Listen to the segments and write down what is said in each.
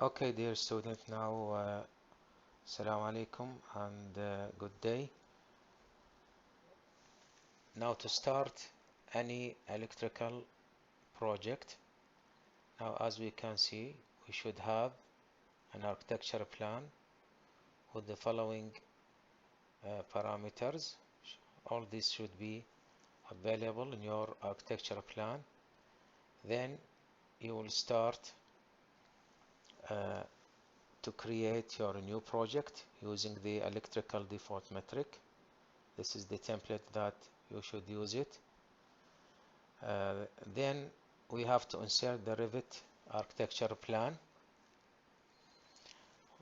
Okay, dear student, now Assalamu alaikum and good day. Now to start any electrical project, now as we can see, we should have an architecture plan with the following parameters. All this should be available in your architecture plan. Then you will start to create your new project using the electrical default metric. This is the template that you should use it. Then we have to insert the Revit architecture plan.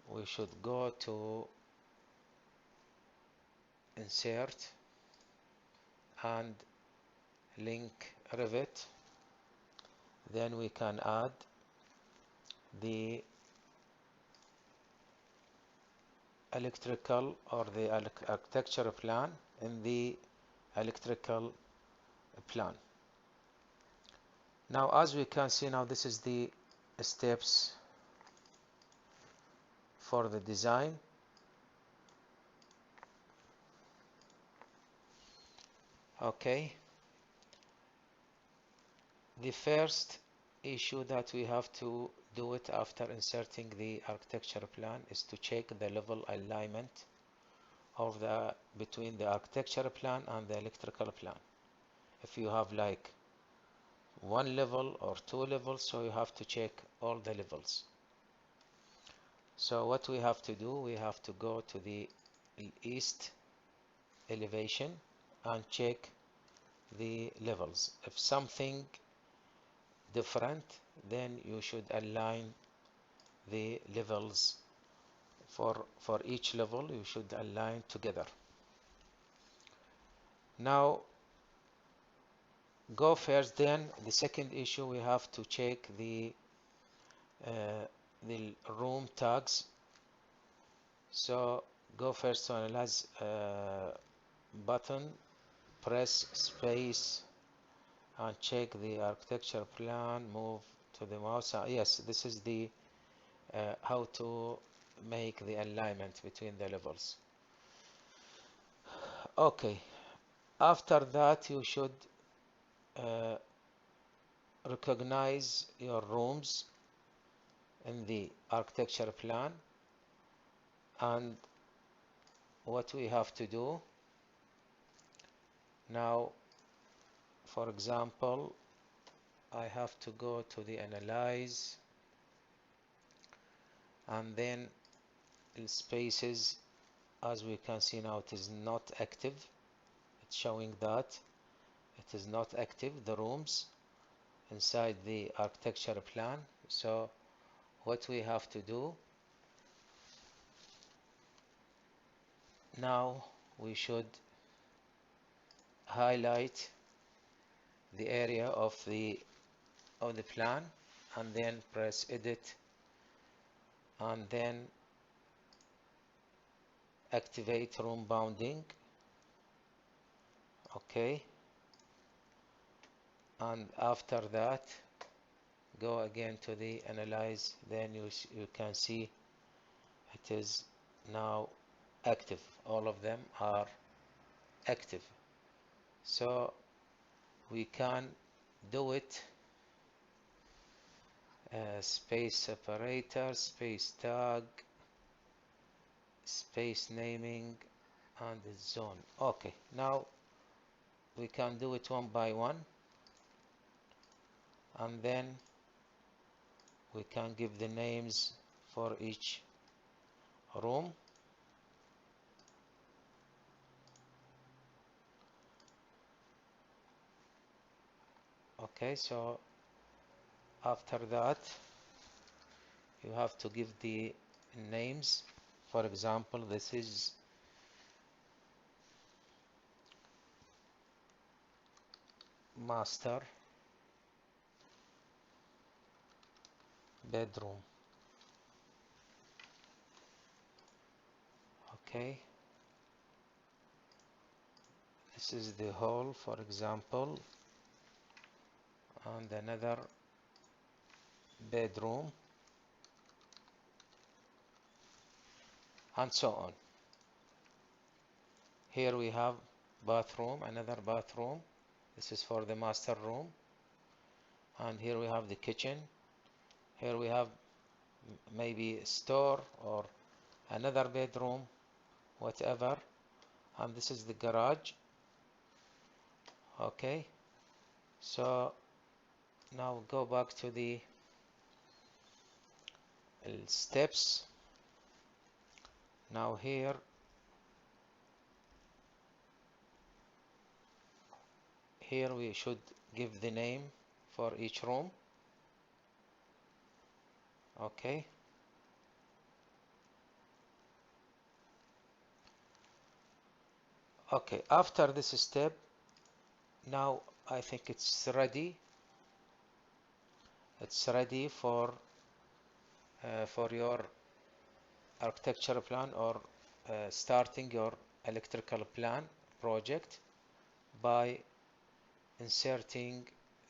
We should go to insert and link Revit. Then we can add the electrical or the architecture plan in the electrical plan. Now as we can see, now this is the steps for the design. Okay, the first issue that we have to do it after inserting the architecture plan is to check the level alignment of between the architecture plan and the electrical plan. If you have like one level or two levels, so you have to check all the levels. So what we have to do, we have to go to the east elevation and check the levels. If something different, then you should align the levels for each level. You should align together. Now go first. Then the second issue, we have to check the room tags. So go first to analyze button, press space and check the architecture plan, move to the mouse. Yes, this is the how to make the alignment between the levels. Okay, after that you should recognize your rooms in the architecture plan, and what we have to do now, for example, I have to go to the analyze and then in spaces. As we can see now, it is not active. It's showing that it is not active, the rooms inside the architecture plan. So what we have to do now, we should highlight the area of the plan and then press edit and then activate room bounding. Okay, and after that go again to the analyze. Then you can see it is now active. All of them are active, so we can do it. Space separator, space tag, space naming and the zone. Okay, now we can do it one by one, and then we can give the names for each room. Okay, so after that you have to give the names. For example, this is master bedroom. Okay, this is the hall, for example, and another bedroom. and so on. Here we have bathroom, another bathroom. This is for the master room. And here we have the kitchen. Here we have maybe a store or another bedroom, whatever. And this is the garage. Okay, so now go back to the steps. Now here we should give the name for each room. Okay, after this step, now I think it's ready for your architecture plan, or starting your electrical plan project by inserting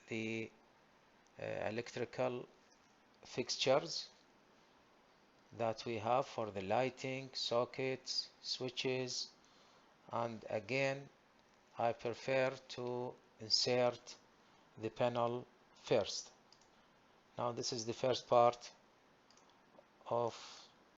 the electrical fixtures that we have for the lighting, sockets, switches, and again I prefer to insert the panel first. Now this is the first part of